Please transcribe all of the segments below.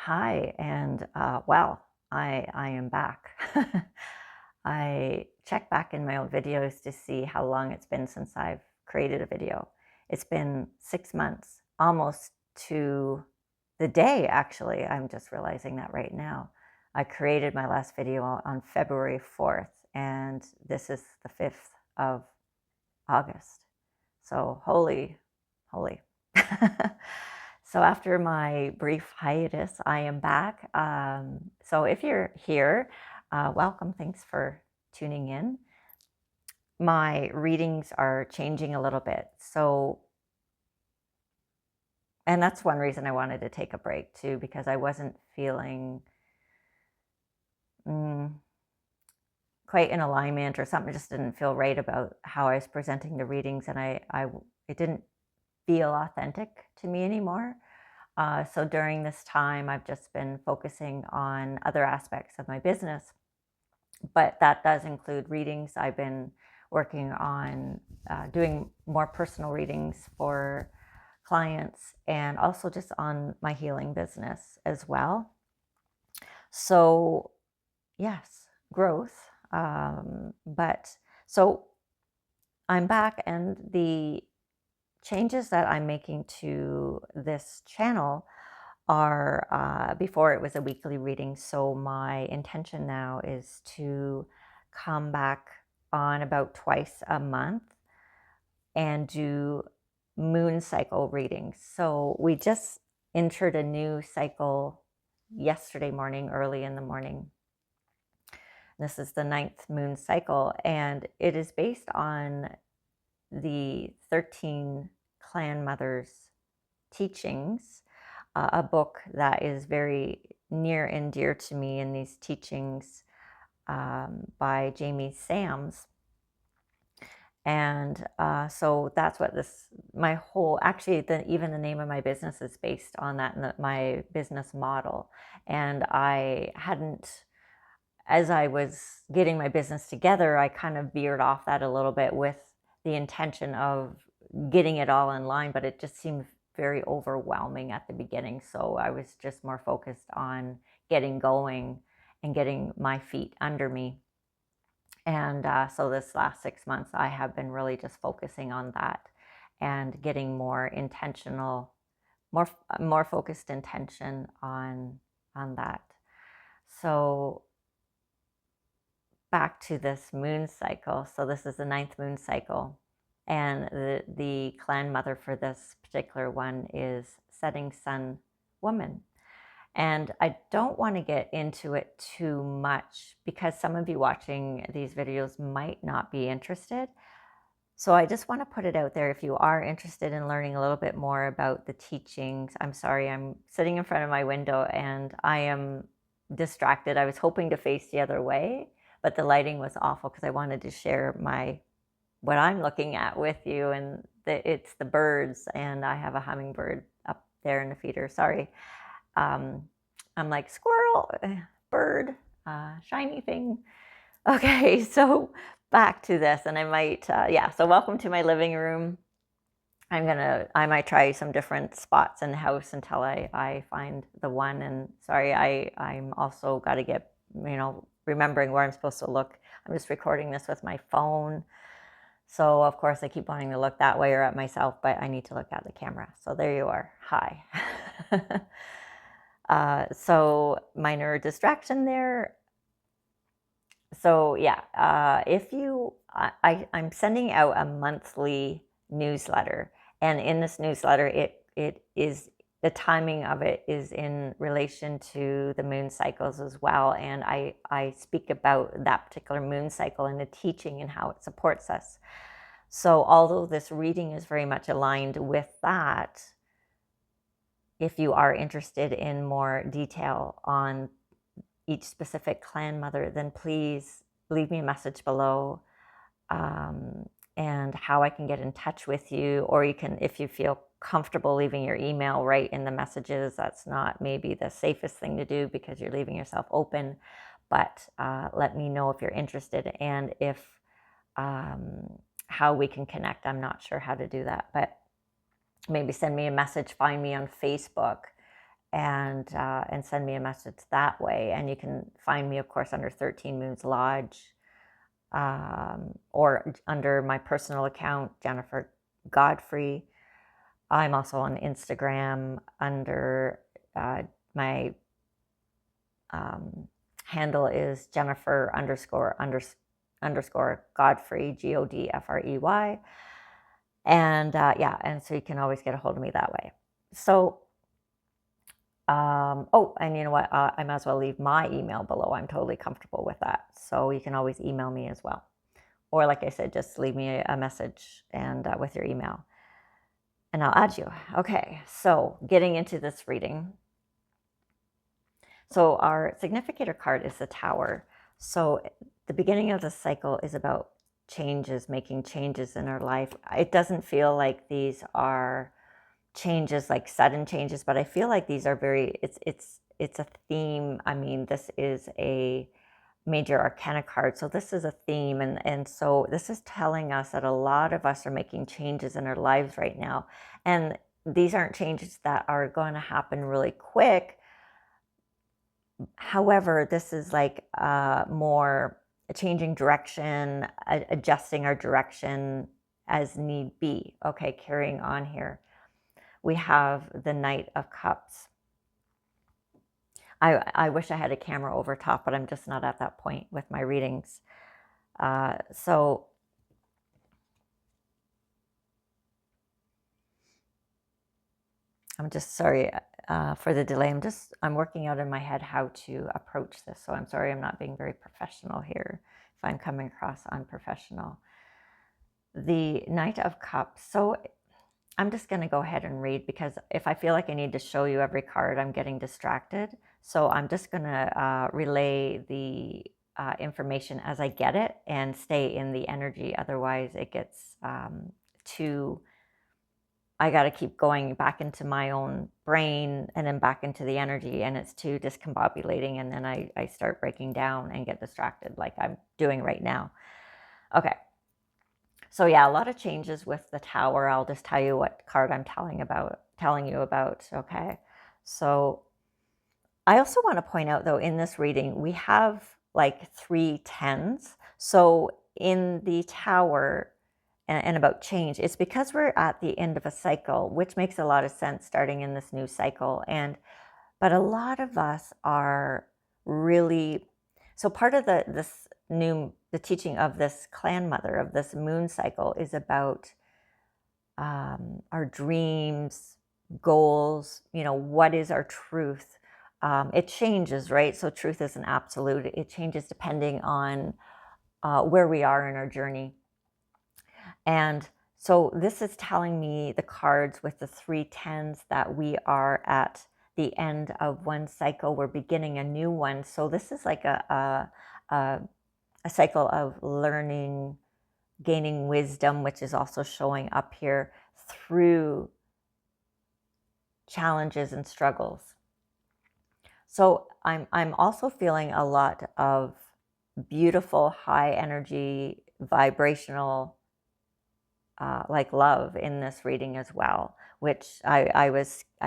Hi, and well, I am back. I checked back in my old videos to see how long it's been since I've created a video. It's been 6 months, almost to the day, actually. I'm just realizing that right now. I created my last video on February 4th, and this is the 5th of August. So holy. So after my brief hiatus, I am back. So if you're here, welcome. Thanks for tuning in. My readings are changing a little bit. And that's one reason I wanted to take a break too, because I wasn't feeling quite in alignment, or something just didn't feel right about how I was presenting the readings, and it didn't feel authentic to me anymore. So during this time, I've just been focusing on other aspects of my business, but that does include readings. I've been working on doing more personal readings for clients, and also just on my healing business as well. So, yes, growth. But so I'm back, and the changes that I'm making to this channel are before it was a weekly reading. So my intention now is to come back on about twice a month and do moon cycle readings. So we just entered a new cycle yesterday morning, early in the morning. This is the 9th moon cycle, and it is based on the 13 clan mothers' teachings, a book that is very near and dear to me in these teachings, by Jamie Sams. And so that's what even the name of my business is based on that, and my business model. And as I was getting my business together, I kind of veered off that a little bit with the intention of getting it all in line, but it just seemed very overwhelming at the beginning. So I was just more focused on getting going and getting my feet under me. And so this last 6 months, I have been really just focusing on that and getting more intentional, more focused intention on that. So back to this moon cycle. So this is the 9th moon cycle, and the clan mother for this particular one is setting sun woman. And I don't want to get into it too much because some of you watching these videos might not be interested. So I just want to put it out there. If you are interested in learning a little bit more about the teachings, I'm sorry, I'm sitting in front of my window and I am distracted. I was hoping to face the other way, but the lighting was awful because I wanted to share what I'm looking at with you, and it's the birds, and I have a hummingbird up there in the feeder. Sorry. I'm like, squirrel, bird, shiny thing. Okay, so back to this, and I might, so welcome to my living room. I might try some different spots in the house until I find the one. And sorry, I'm also got to get, remembering where I'm supposed to look. I'm just recording this with my phone. So of course I keep wanting to look that way or at myself, but I need to look at the camera. So there you are. Hi. So minor distraction there. So yeah, I'm sending out a monthly newsletter, and in this newsletter, it is, the timing of it is in relation to the moon cycles as well, and I speak about that particular moon cycle and the teaching and how it supports us. So although this reading is very much aligned with that, if you are interested in more detail on each specific clan mother, then please leave me a message below, and how I can get in touch with you. Or you can, if you feel comfortable leaving your email right in the messages, that's not maybe the safest thing to do because you're leaving yourself open, but let me know if you're interested, and if how we can connect. I'm not sure how to do that, but maybe send me a message, find me on Facebook, and send me a message that way. And you can find me, of course, under 13 Moons Lodge, or under my personal account, Jennifer Godfrey. I'm also on Instagram under my handle is Jennifer underscore Godfrey, Godfrey. And yeah, and so you can always get a hold of me that way. So, oh, and you know what? I might as well leave my email below. I'm totally comfortable with that. So you can always email me as well. Or like I said, just leave me a message and with your email, and I'll add you. Okay, so getting into this reading. So our significator card is the Tower. So the beginning of the cycle is about changes, making changes in our life. It doesn't feel like these are changes, like sudden changes, but I feel like these are very, it's a theme. I mean, this is a major arcana card. So this is a theme. And so this is telling us that a lot of us are making changes in our lives right now. And these aren't changes that are going to happen really quick. However, this is like more changing direction, adjusting our direction as need be. Okay, carrying on here. We have the Knight of Cups. I wish I had a camera over top, but I'm just not at that point with my readings. So I'm just sorry for the delay. I'm working out in my head how to approach this. So I'm sorry I'm not being very professional here if I'm coming across unprofessional. The Knight of Cups. So I'm just going to go ahead and read, because if I feel like I need to show you every card, I'm getting distracted. So I'm just going to relay the information as I get it and stay in the energy. Otherwise, it gets too... I got to keep going back into my own brain and then back into the energy, and it's too discombobulating, and then I start breaking down and get distracted like I'm doing right now. Okay. So yeah, a lot of changes with the Tower. I'll just tell you what card I'm telling you about. Okay. So I also want to point out, though, in this reading, we have like 3 10s. So in the Tower and about change, it's because we're at the end of a cycle, which makes a lot of sense starting in this new cycle. But a lot of us are really, so part of the teaching of this clan mother, of this moon cycle, is about our dreams, goals, what is our truth. It changes, right? So truth isn't absolute. It changes depending on where we are in our journey. And so this is telling me, the cards with the 3 10s, that we are at the end of one cycle. We're beginning a new one. So this is like a cycle of learning, gaining wisdom, which is also showing up here through challenges and struggles. So I'm also feeling a lot of beautiful, high energy, vibrational, like love in this reading as well, which I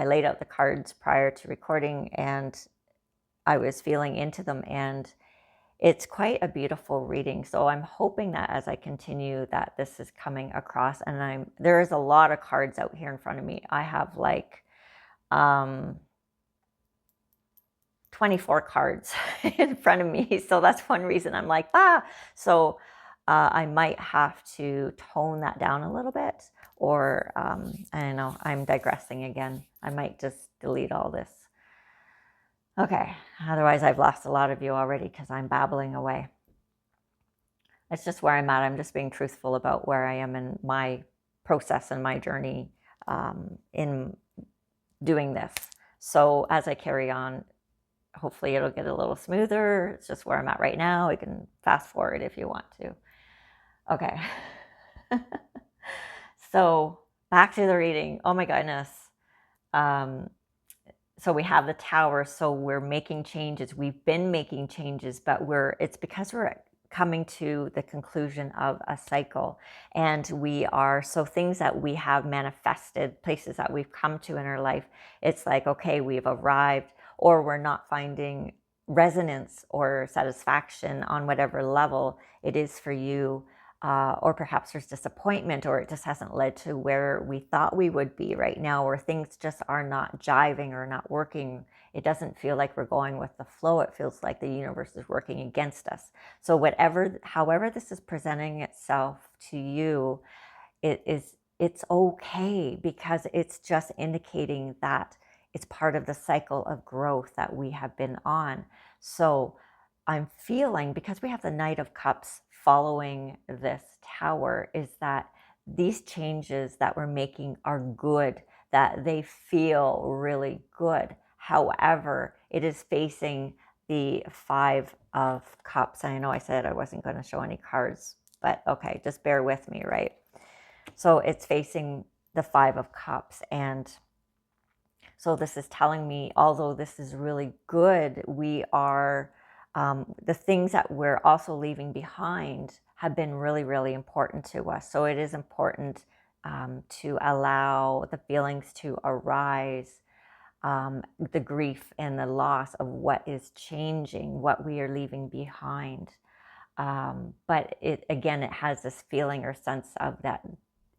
laid out the cards prior to recording, and I was feeling into them, and it's quite a beautiful reading. So I'm hoping that as I continue, that this is coming across. And there is a lot of cards out here in front of me. I have like 24 cards in front of me. So that's one reason I'm like, So I might have to tone that down a little bit, or I don't know, I'm digressing again. I might just delete all this. Okay, otherwise I've lost a lot of you already because I'm babbling away. It's just where I'm at. I'm just being truthful about where I am in my process and my journey in doing this. So as I carry on, hopefully it'll get a little smoother. It's just where I'm at right now. You can fast forward if you want to. Okay. So back to the reading. Oh my goodness. So we have the Tower. So we're making changes. We've been making changes, but it's because we're coming to the conclusion of a cycle. And we are, so things that we have manifested, places that we've come to in our life, it's like, okay, we've arrived, or we're not finding resonance or satisfaction on whatever level it is for you. Or perhaps there's disappointment, or it just hasn't led to where we thought we would be right now, or things just are not jiving or not working. It doesn't feel like we're going with the flow. It feels like the universe is working against us. So however this is presenting itself to you, it's okay, because it's just indicating that it's part of the cycle of growth that we have been on. So I'm feeling, because we have the Knight of Cups following this Tower, is that these changes that we're making are good, that they feel really good. However, it is facing the Five of Cups. I know I said I wasn't going to show any cards, but okay, just bear with me, right? So it's facing the Five of Cups. And so this is telling me, although this is really good, we are, the things that we're also leaving behind have been really, really important to us. So it is important to allow the feelings to arise, the grief and the loss of what is changing, what we are leaving behind. But it has this feeling or sense of that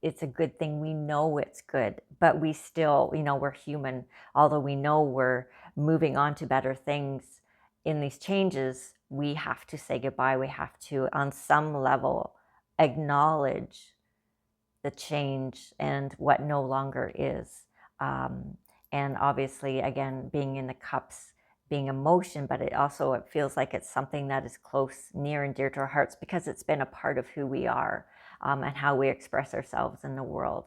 it's a good thing. We know it's good, but we still, we're human. Although we know we're moving on to better things in these changes, we have to say goodbye. We have to, on some level, acknowledge the change and what no longer is. And obviously, again, being in the cups, being emotion, but it feels like it's something that is close, near and dear to our hearts, because it's been a part of who we are, and how we express ourselves in the world.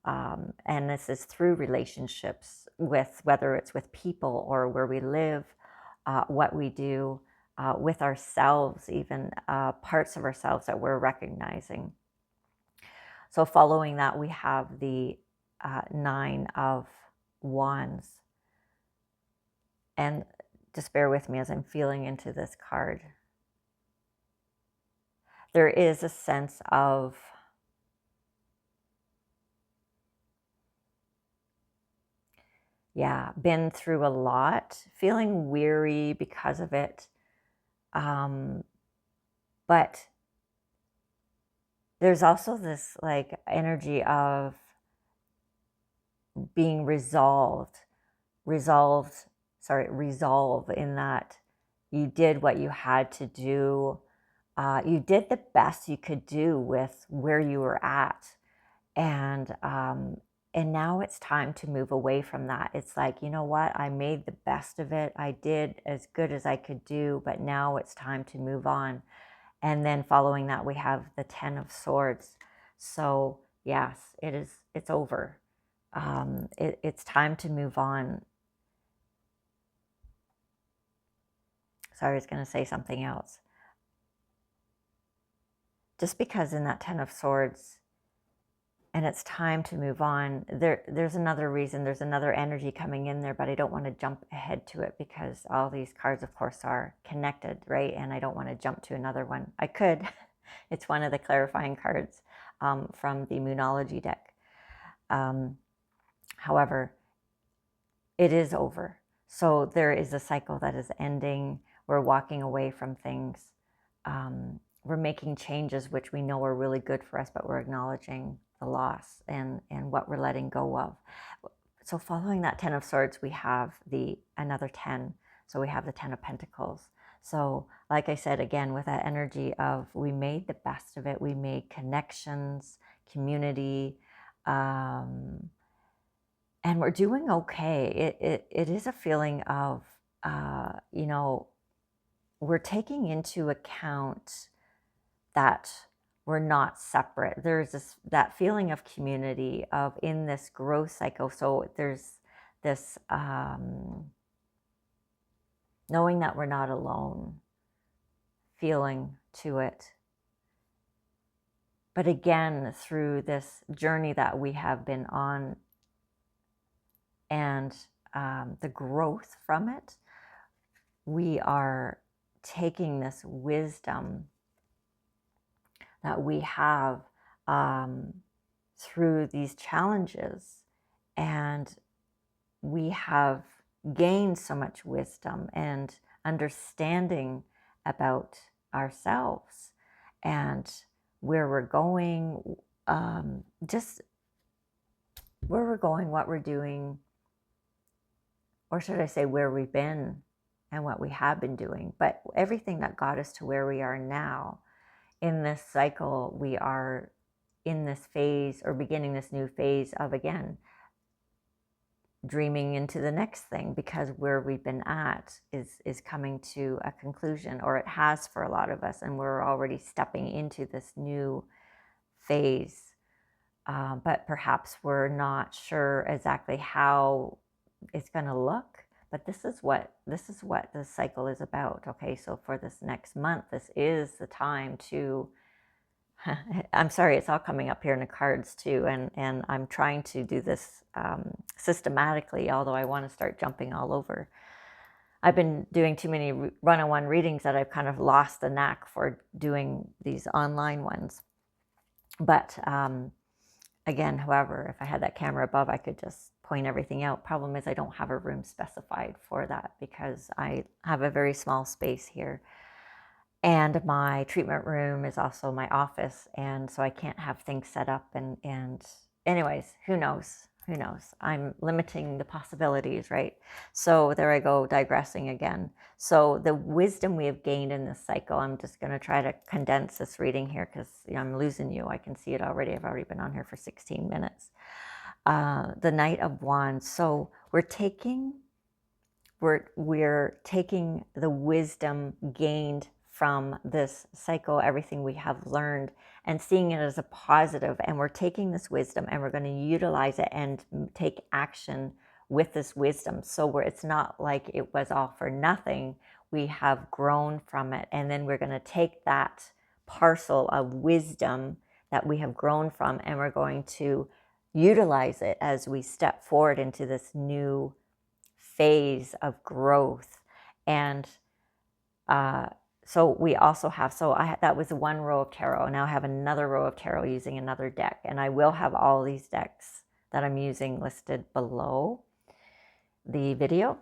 And this is through relationships, whether it's with people or where we live, what we do, with ourselves, even parts of ourselves that we're recognizing. So following that, we have the Nine of Wands. And just bear with me as I'm feeling into this card. There is a sense of been through a lot, feeling weary because of it. But there's also this like energy of being resolve in that you did what you had to do. You did the best you could do with where you were at. And now it's time to move away from that. It's like, you know what? I made the best of it. I did as good as I could do, but now it's time to move on. And then following that, we have the Ten of Swords. So yes, it's over. It's time to move on. Sorry, I was going to say something else. Just because in that Ten of Swords, and it's time to move on, there's another reason, there's another energy coming in there, but I don't want to jump ahead to it because all these cards, of course, are connected, right? And I don't want to jump to another one. I could. It's one of the clarifying cards from the Moonology deck. However, it is over. So there is a cycle that is ending. We're walking away from things. We're making changes which we know are really good for us, but we're acknowledging the loss and what we're letting go of. So following that Ten of Swords, we have another 10. So we have the 10 of Pentacles. So like I said, again, with that energy of we made the best of it. We made connections, community, and we're doing okay. It is a feeling of, we're taking into account that we're not separate. There's that feeling of community, of in this growth cycle. So there's this knowing that we're not alone, feeling to it. But again, through this journey that we have been on and the growth from it, we are taking this wisdom that we have through these challenges. And we have gained so much wisdom and understanding about ourselves and where we're going, just where we're going, what we're doing, or should I say where we've been and what we have been doing. But everything that got us to where we are now in this cycle, we are in this phase, or beginning this new phase of, again, dreaming into the next thing, because where we've been at is coming to a conclusion, or it has for a lot of us, and we're already stepping into this new phase. But perhaps we're not sure exactly how it's going to look. But this is what the cycle is about. Okay, so for this next month, this is the time to. I'm sorry, it's all coming up here in the cards too, and I'm trying to do this systematically, although I want to start jumping all over. I've been doing too many one-on-one readings that I've kind of lost the knack for doing these online ones. But again, however, if I had that camera above, I could just point everything out. Problem is I don't have a room specified for that because I have a very small space here. And my treatment room is also my office, and so I can't have things set up. And anyways, who knows? Who knows? I'm limiting the possibilities, right? So there I go, digressing again. So the wisdom we have gained in this cycle, I'm just going to try to condense this reading here because I'm losing you. I can see it already. I've already been on here for 16 minutes. The Knight of Wands. So we're taking the wisdom gained from this cycle, everything we have learned, and seeing it as a positive. And we're taking this wisdom and we're going to utilize it and take action with this wisdom. So it's not like it was all for nothing. We have grown from it. And then we're going to take that parcel of wisdom that we have grown from, and we're going to utilize it as we step forward into this new phase of growth. And so we also have, that was one row of tarot. Now I have another row of tarot using another deck. And I will have all these decks that I'm using listed below the video.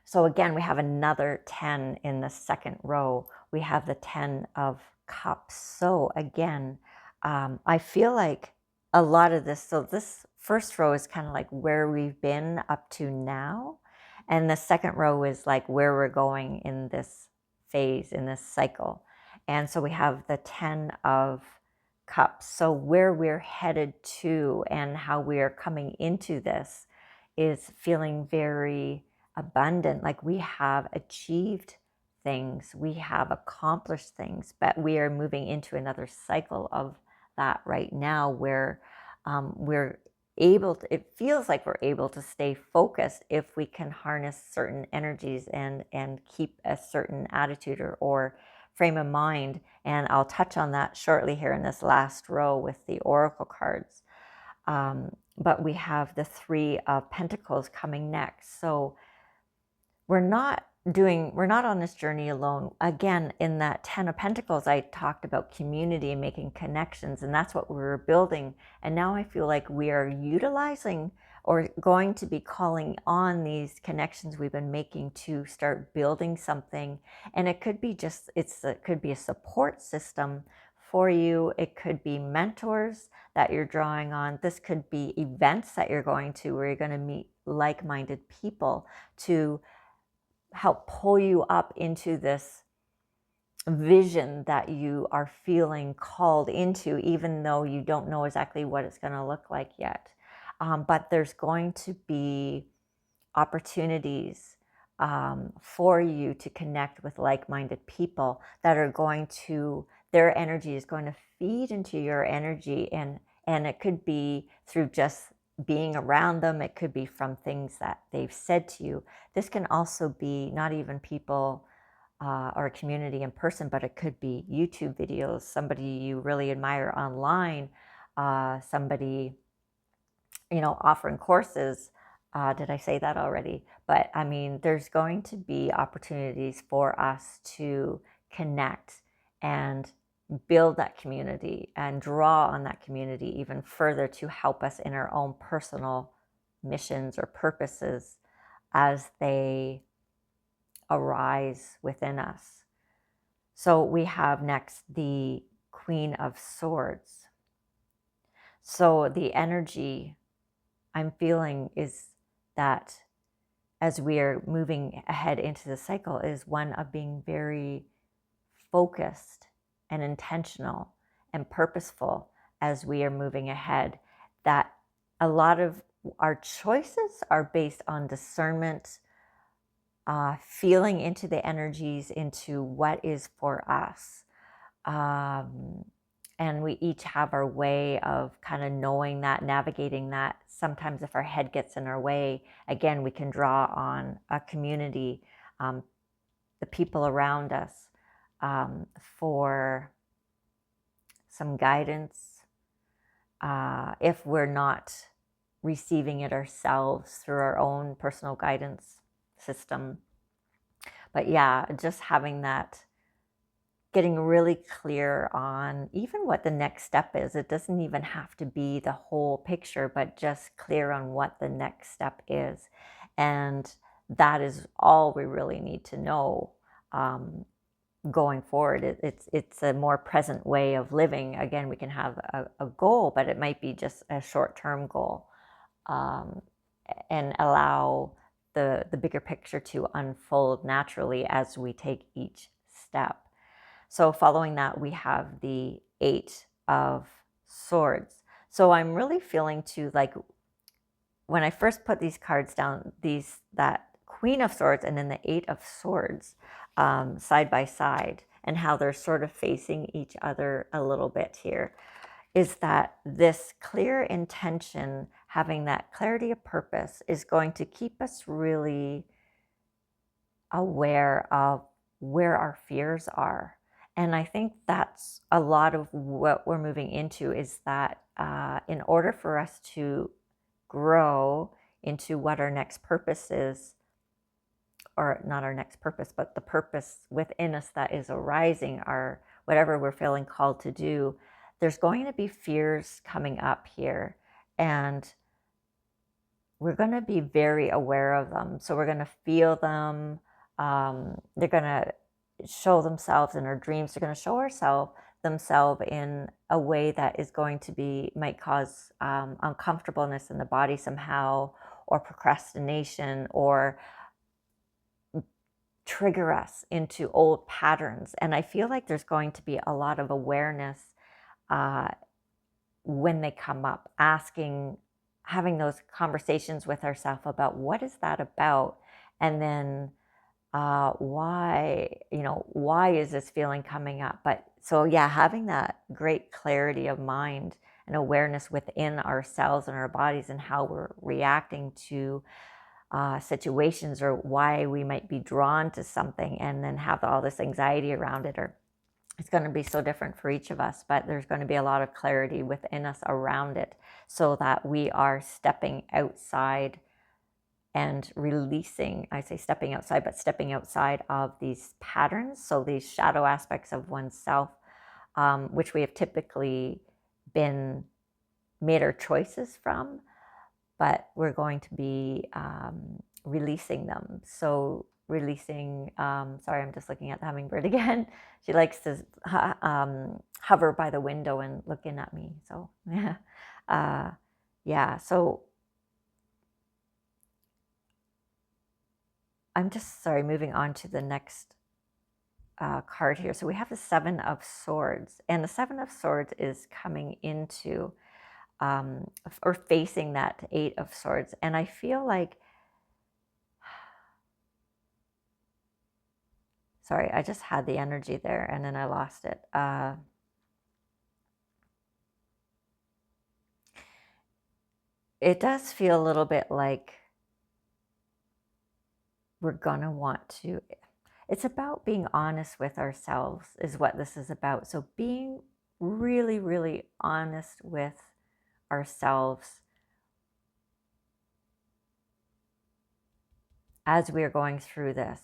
So again, we have another 10 in the second row. We have the 10 of Cups. So again, I feel like a lot of this, so this first row is kind of like where we've been up to now. And the second row is like where we're going in this phase, in this cycle. And so we have the 10 of Cups. So where we're headed to and how we are coming into this is feeling very abundant, like we have achieved things, we have accomplished things, but we are moving into another cycle of that right now where we're able to, it feels like we're able to stay focused if we can harness certain energies and keep a certain attitude or frame of mind. And I'll touch on that shortly here in this last row with the oracle cards. But we have the 3 of Pentacles coming next. So we're not on this journey alone. Again, in that 10 of Pentacles, I talked about community and making connections, and that's what we were building. And now I feel like we are utilizing or going to be calling on these connections we've been making to start building something. And it could be it could be a support system for you. It could be mentors that you're drawing on. This could be events that you're going to where you're going to meet like-minded people to help pull you up into this vision that you are feeling called into, even though you don't know exactly what it's going to look like yet. But there's going to be opportunities for you to connect with like-minded people that are going to, their energy is going to feed into your energy, and it could be through just being around them. It could be from things that they've said to you. This can also be not even people or a community in person, but it could be YouTube videos, somebody you really admire online, somebody, offering courses. Did I say that already? But I mean, there's going to be opportunities for us to connect and build that community and draw on that community even further to help us in our own personal missions or purposes as they arise within us. So we have next the Queen of Swords. So the energy I'm feeling is that as we are moving ahead into the cycle is one of being very focused and intentional and purposeful as we are moving ahead. That a lot of our choices are based on discernment, feeling into the energies, into what is for us. And we each have our way of kind of knowing that, navigating that. Sometimes if our head gets in our way, again, we can draw on a community, the people around us, for some guidance. If we're not receiving it ourselves through our own personal guidance system. But yeah, just having that, getting really clear on even what the next step is. It doesn't even have to be the whole picture, but just clear on what the next step is. And that is all we really need to know going forward. It's a more present way of living. Again, we can have a goal, but it might be just a short-term goal, and allow the bigger picture to unfold naturally as we take each step. So following that, we have the Eight of Swords. So I'm really feeling to, like, when I first put these cards down, that Queen of Swords and then the Eight of Swords side by side, and how they're sort of facing each other a little bit here, is that this clear intention, having that clarity of purpose, is going to keep us really aware of where our fears are. And I think that's a lot of what we're moving into, is that in order for us to grow into what our next purpose is, or not our next purpose, but the purpose within us that is arising, our whatever we're feeling called to do, there's going to be fears coming up here. And we're going to be very aware of them. So we're going to feel them. They're going to show themselves in our dreams. They're going to show themselves in a way that is going to might cause uncomfortableness in the body somehow, or procrastination, or trigger us into old patterns. And I feel like there's going to be a lot of awareness when they come up, having those conversations with ourselves about what is that about, and then why is this feeling coming up. But so yeah, having that great clarity of mind and awareness within ourselves and our bodies, and how we're reacting to situations, or why we might be drawn to something, and then have all this anxiety around it, or it's going to be so different for each of us, but there's going to be a lot of clarity within us around it, so that we are stepping outside and releasing, I say stepping outside, but stepping outside of these patterns. So these shadow aspects of oneself, which we have typically been made our choices from, but we're going to be releasing them. So releasing, sorry, I'm just looking at the hummingbird again. She likes to hover by the window and looking at me. So yeah, so I'm just, sorry, moving on to the next card here. So we have the Seven of Swords, and the Seven of Swords is coming into or facing that Eight of Swords. And I feel like, sorry, I just had the energy there and then I lost it. It does feel a little bit like we're gonna want to, it's about being honest with ourselves is what this is about. So being really, really honest with ourselves as we are going through this,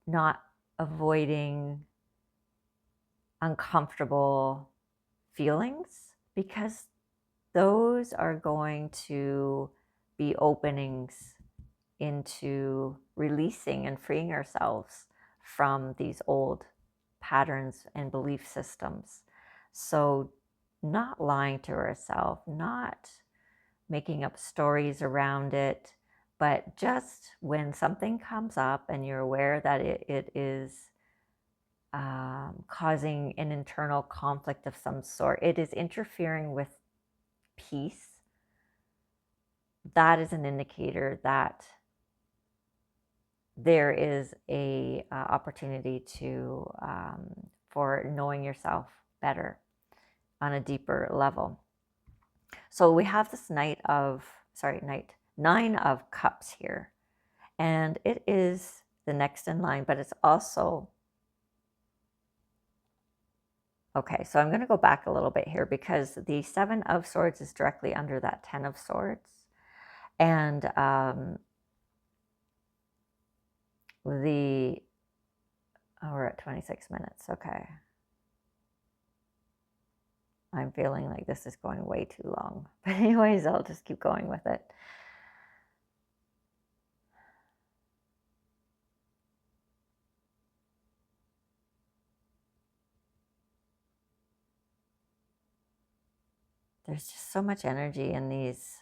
not avoiding uncomfortable feelings, because those are going to be openings into releasing and freeing ourselves from these old patterns and belief systems. So, not lying to ourselves, not making up stories around it, but just when something comes up and you're aware that it is causing an internal conflict of some sort, it is interfering with peace, that is an indicator that there is a opportunity to for knowing yourself better on a deeper level. So we have this Nine of Cups here, and it is the next in line, but it's also, okay, so I'm going to go back a little bit here, because the Seven of Swords is directly under that Ten of Swords, and we're at 26 minutes. Okay. I'm feeling like this is going way too long. But anyways, I'll just keep going with it. There's just so much energy in these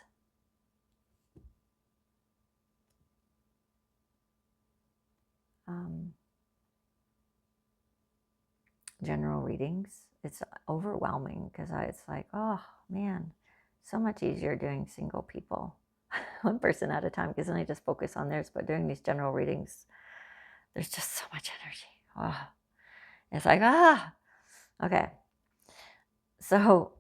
general readings. It's overwhelming, because it's like, oh man, so much easier doing single people, one person at a time, because then I just focus on theirs. But doing these general readings, there's just so much energy. Oh, it's like, okay. So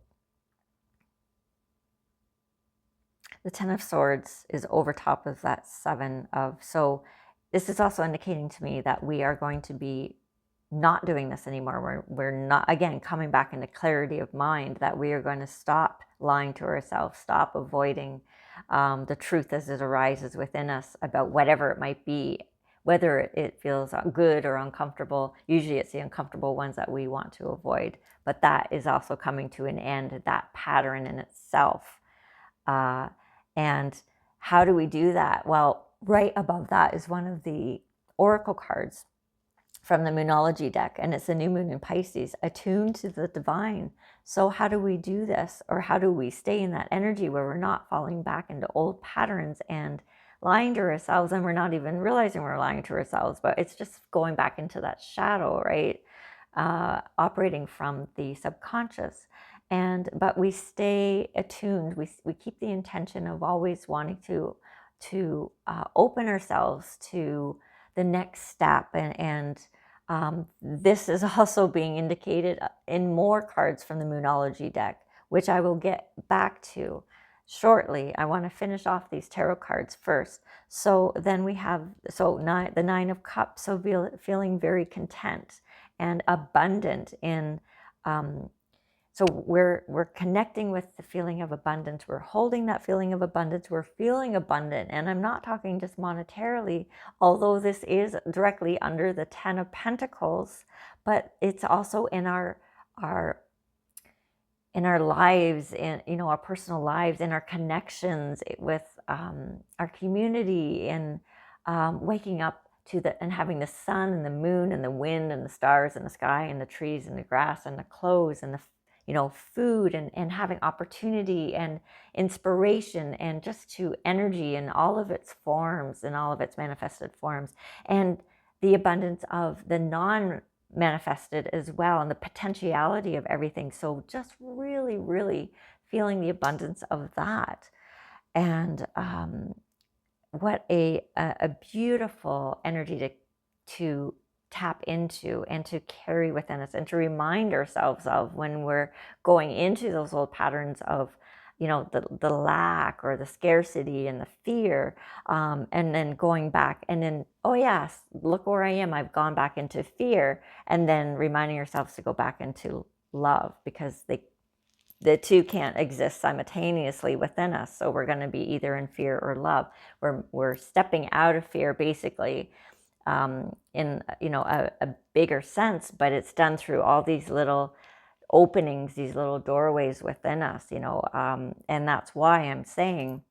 the Ten of Swords is over top of that Seven of, so this is also indicating to me that we are going to be not doing this anymore. We're not, again, coming back into clarity of mind, that we are going to stop lying to ourselves, stop avoiding the truth as it arises within us about whatever it might be, whether it feels good or uncomfortable. Usually it's the uncomfortable ones that we want to avoid, but that is also coming to an end, that pattern in itself. And how do we do that? Well, right above that is one of the oracle cards from the Moonology deck, and it's the new moon in Pisces, attuned to the divine. So how do we do this? Or how do we stay in that energy where we're not falling back into old patterns and lying to ourselves, and we're not even realizing we're lying to ourselves, but it's just going back into that shadow, right? Operating from the subconscious. But we stay attuned. We keep the intention of always wanting to open ourselves to the next step, and this is also being indicated in more cards from the Moonology deck, which I will get back to shortly. I want to finish off these tarot cards first. So then we have the Nine of Cups, so feeling very content and abundant in so we're connecting with the feeling of abundance. We're holding that feeling of abundance. We're feeling abundant. And I'm not talking just monetarily, although this is directly under the Ten of Pentacles, but it's also in our lives, in our personal lives, in our connections with our community, and waking up to and having the sun and the moon and the wind and the stars and the sky and the trees and the grass and the clothes and the food, and having opportunity and inspiration, and just to energy in all of its forms and all of its manifested forms, and the abundance of the non-manifested as well, and the potentiality of everything. So just really, really feeling the abundance of that. And what a beautiful energy to tap into and to carry within us, and to remind ourselves of when we're going into those old patterns of the lack or the scarcity and the fear, and then going back, and then, oh yes, look where I am, I've gone back into fear, and then reminding ourselves to go back into love, because the two can't exist simultaneously within us. So we're going to be either in fear or love. We're stepping out of fear, basically, in, you know, a bigger sense, but it's done through all these little openings, these little doorways within us, you know, and that's why I'm saying,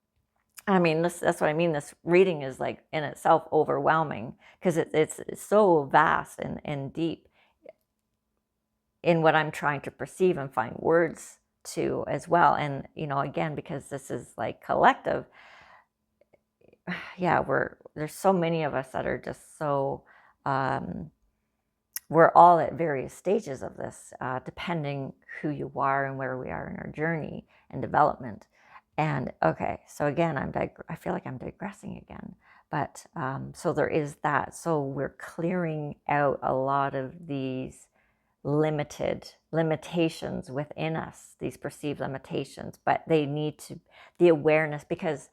I mean, that's what I mean. This reading is like in itself overwhelming because it's so vast and deep in what I'm trying to perceive and find words to as well. And, you know, again, because this is like collective, yeah, there's so many of us that are just so, we're all at various stages of this, depending who you are and where we are in our journey and development. And okay, so again, I feel like I'm digressing again, but so there is that. So we're clearing out a lot of these limitations within us, these perceived limitations, but they need to, the awareness, because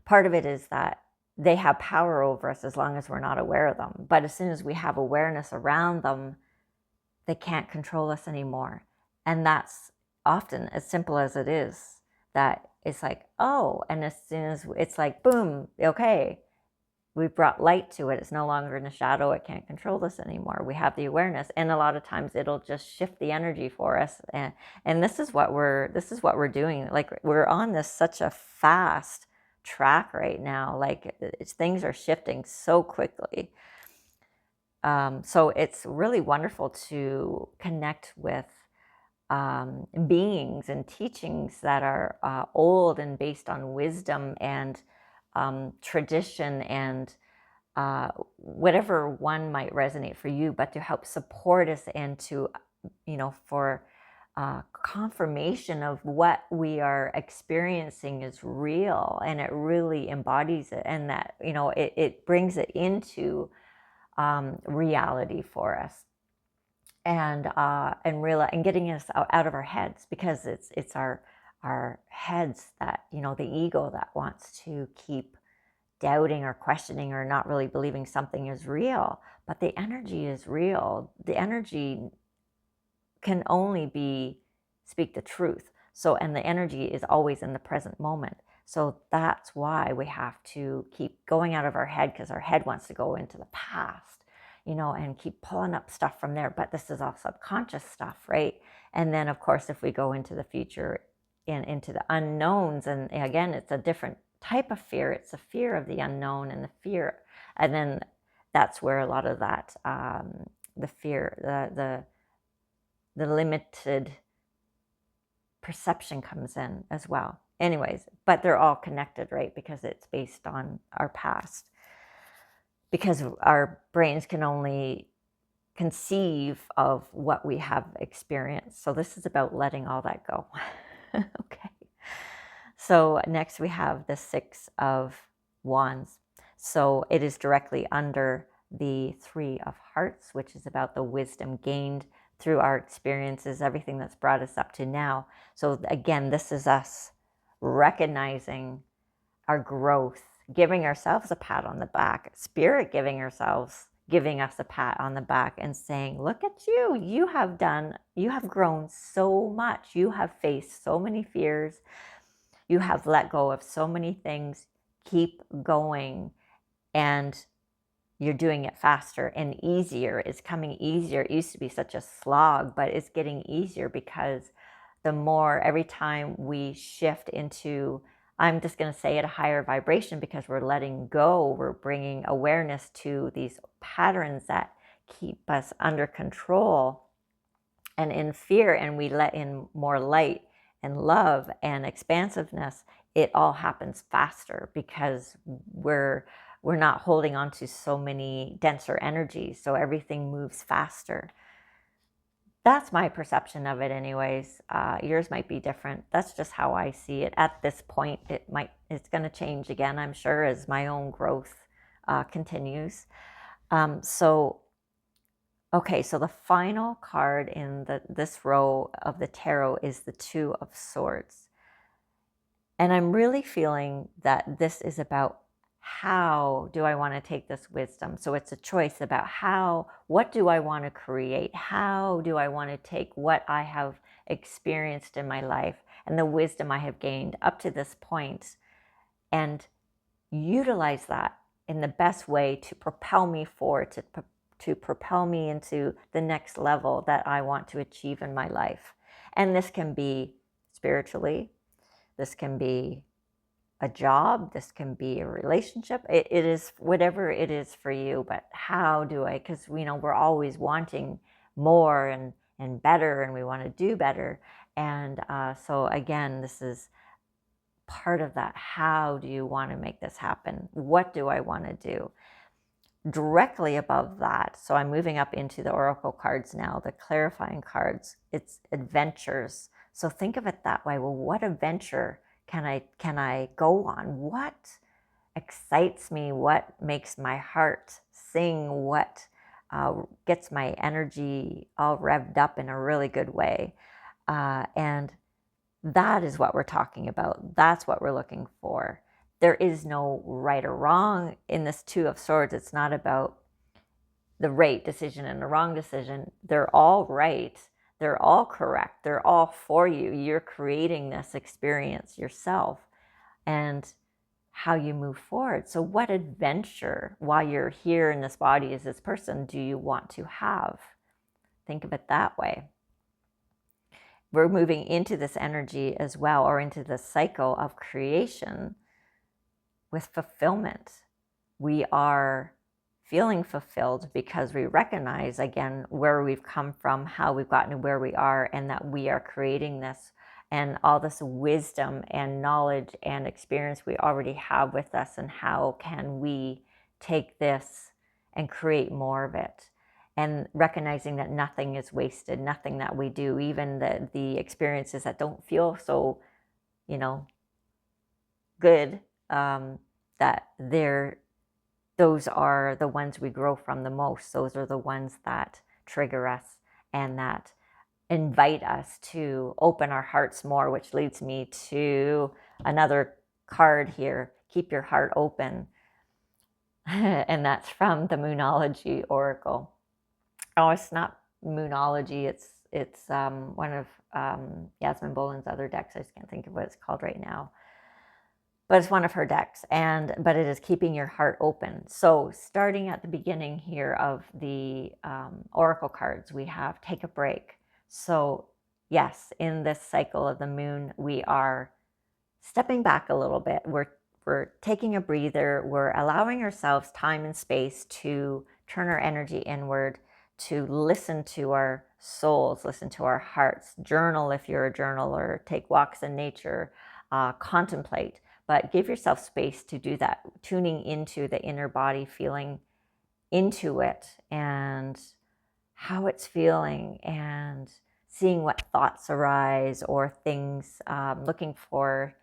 part of it is that they have power over us as long as we're not aware of them. But as soon as we have awareness around them, they can't control us anymore. And that's often as simple as it is, that it's like, oh, and as soon as it's like, boom, okay, we've brought light to it. It's no longer in a shadow. It can't control us anymore. We have the awareness, and a lot of times it'll just shift the energy for us. And this is what we're doing. Like, we're on this such a fast track right now. Like, things are shifting so quickly. So it's really wonderful to connect with beings and teachings that are old and based on wisdom and tradition and whatever one might resonate for you, but to help support us and to, you know, for confirmation of what we are experiencing is real, and it really embodies it, and that, you know, it brings it into reality for us, and getting us out of our heads, because it's our heads that, you know, the ego that wants to keep doubting or questioning or not really believing something is real. But the energy is real. The energy can only speak the truth. So, and the energy is always in the present moment. So that's why we have to keep going out of our head, because our head wants to go into the past, you know, and keep pulling up stuff from there. But this is all subconscious stuff, right? And then, of course, if we go into the future and into the unknowns, and again, it's a different type of fear. It's a fear of the unknown and the fear. And then that's where a lot of that, the fear, the limited perception comes in as well. Anyways, but they're all connected, right? Because it's based on our past. Because our brains can only conceive of what we have experienced. So this is about letting all that go. Okay. So next we have the Six of Wands. So it is directly under the Three of Hearts, which is about the wisdom gained through our experiences, everything that's brought us up to now. So again, this is us recognizing our growth, giving ourselves a pat on the back, spirit giving us a pat on the back and saying, look at you, you have grown so much. You have faced so many fears. You have let go of so many things. Keep going. And you're doing it faster and easier. It's coming easier. It used to be such a slog, but it's getting easier, because every time we shift into, I'm just going to say it, a higher vibration, because we're letting go, we're bringing awareness to these patterns that keep us under control and in fear, and we let in more light and love and expansiveness. It all happens faster, because we're not holding on to so many denser energies, so everything moves faster. That's my perception of it anyways. Yours might be different. That's just how I see it at this point. It's going to change again, I'm sure, as my own growth continues. Okay, so the final card in this row of the tarot is the Two of Swords. And I'm really feeling that this is about, how do I want to take this wisdom? So it's a choice about what do I want to create? How do I want to take what I have experienced in my life and the wisdom I have gained up to this point and utilize that in the best way to propel me forward, to propel me into the next level that I want to achieve in my life. And this can be spiritually, this can be a job, this can be a relationship. It is whatever it is for you, but how do I, because we're always wanting more and better, and we want to do better. And so again, this is part of that. How do you want to make this happen? What do I want to do? Directly above that, so I'm moving up into the oracle cards now, the clarifying cards, it's adventures. So think of it that way. Well, what adventure can I go on? What excites me? What makes my heart sing? What gets my energy all revved up in a really good way? And that is what we're talking about. That's what we're looking for. There is no right or wrong in this Two of Swords. It's not about the right decision and the wrong decision. They're all right. They're all correct. They're all for you. You're creating this experience yourself and how you move forward. So what adventure while you're here in this body as this person do you want to have? Think of it that way. We're moving into this energy as well, or into the cycle of creation with fulfillment. We are feeling fulfilled because we recognize, again, where we've come from, how we've gotten to where we are, and that we are creating this, and all this wisdom and knowledge and experience we already have with us, and how can we take this and create more of it. And recognizing that nothing is wasted, nothing that we do, even the experiences that don't feel so, good, that those are the ones we grow from the most. Those are the ones that trigger us and that invite us to open our hearts more, which leads me to another card here. Keep your heart open. And that's from the Moonology Oracle. Oh, it's not Moonology. It's one of Yasmin Boland's other decks. I just can't think of what it's called right now. But it's one of her decks, but it is keeping your heart open. So starting at the beginning here of the oracle cards, we have take a break. So yes, in this cycle of the moon, we are stepping back a little bit. We're taking a breather. We're allowing ourselves time and space to turn our energy inward, to listen to our souls, listen to our hearts, journal if you're a journaler, take walks in nature, contemplate. But give yourself space to do that, tuning into the inner body, feeling into it and how it's feeling, and seeing what thoughts arise or things, looking for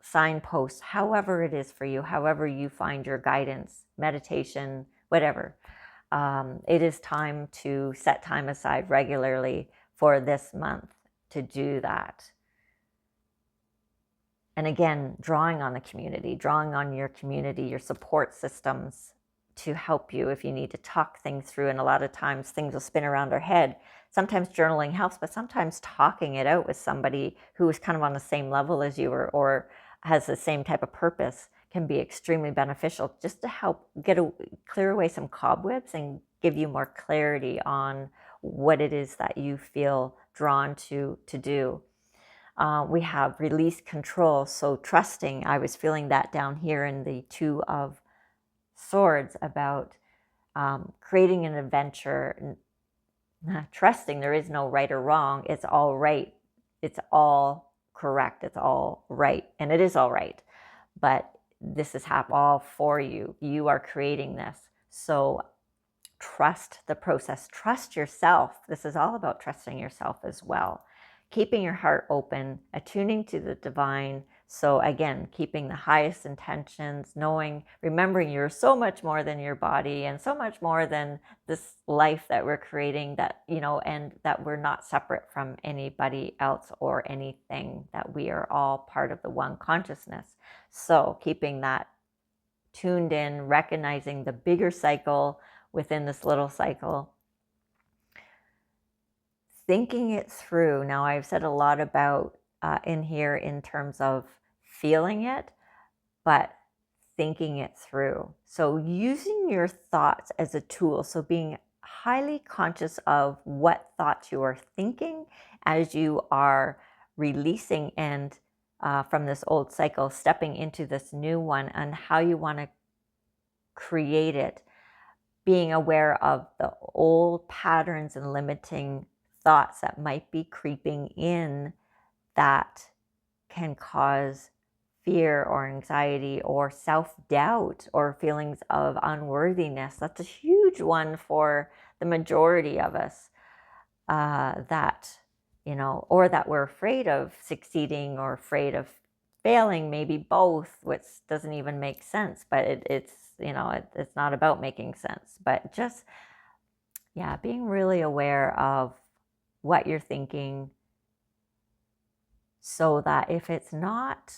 signposts, however it is for you, however you find your guidance, meditation, whatever. It is time to set time aside regularly for this month to do that. And again, drawing on the community, drawing on your community, your support systems to help you if you need to talk things through. And a lot of times things will spin around our head. Sometimes journaling helps, but sometimes talking it out with somebody who is kind of on the same level as you, or has the same type of purpose, can be extremely beneficial, just to help clear away some cobwebs and give you more clarity on what it is that you feel drawn to do. We have release control, so trusting. I was feeling that down here in the Two of Swords about creating an adventure, trusting there is no right or wrong. It's all right. It's all correct. It's all right. And it is all right. But this is all for you. You are creating this. So trust the process. Trust yourself. This is all about trusting yourself as well. Keeping your heart open, attuning to the divine. So again, keeping the highest intentions, remembering you're so much more than your body and so much more than this life that we're creating, that, and that we're not separate from anybody else or anything, that we are all part of the one consciousness. So keeping that tuned in, recognizing the bigger cycle within this little cycle, thinking it through. Now, I've said a lot about in here in terms of feeling it, but thinking it through. So using your thoughts as a tool. So being highly conscious of what thoughts you are thinking as you are releasing and from this old cycle, stepping into this new one, and how you want to create it. Being aware of the old patterns and limiting thoughts that might be creeping in that can cause fear or anxiety or self-doubt or feelings of unworthiness. That's a huge one for the majority of us, that, or that we're afraid of succeeding or afraid of failing, maybe both, which doesn't even make sense, but it's not about making sense, but just, yeah, being really aware of what you're thinking, so that if it's not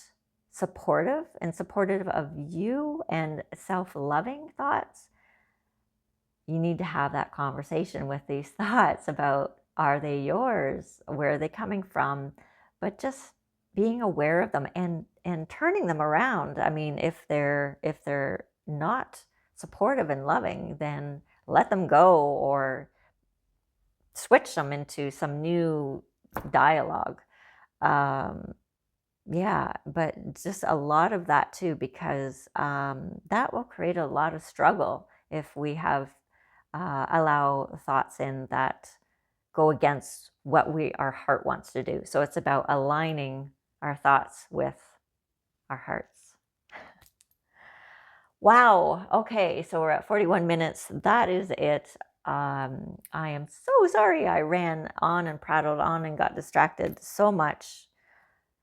supportive of you and self-loving thoughts, you need to have that conversation with these thoughts about, are they yours? Where are they coming from? But just being aware of them and turning them around. I mean, if they're not supportive and loving, then let them go or switch them into some new dialogue. Yeah, but just a lot of that too, because that will create a lot of struggle if we have allow thoughts in that go against what our heart wants to do. So it's about aligning our thoughts with our hearts. Wow. Okay, so we're at 41 minutes. That is it. I am so sorry I ran on and prattled on and got distracted so much.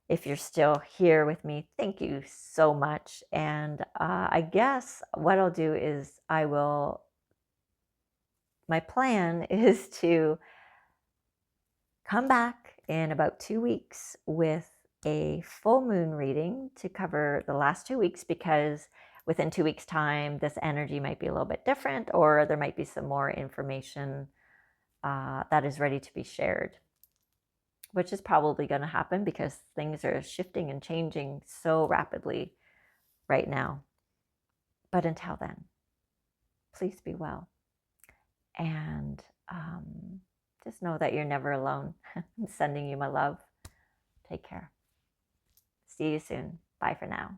If you're still here with me, thank you so much. And I guess what I'll do is my plan is to come back in about 2 weeks with a full moon reading to cover the last 2 weeks, because within 2 weeks' time, this energy might be a little bit different, or there might be some more information that is ready to be shared, which is probably going to happen because things are shifting and changing so rapidly right now. But until then, please be well. And just know that you're never alone. I'm sending you my love. Take care. See you soon. Bye for now.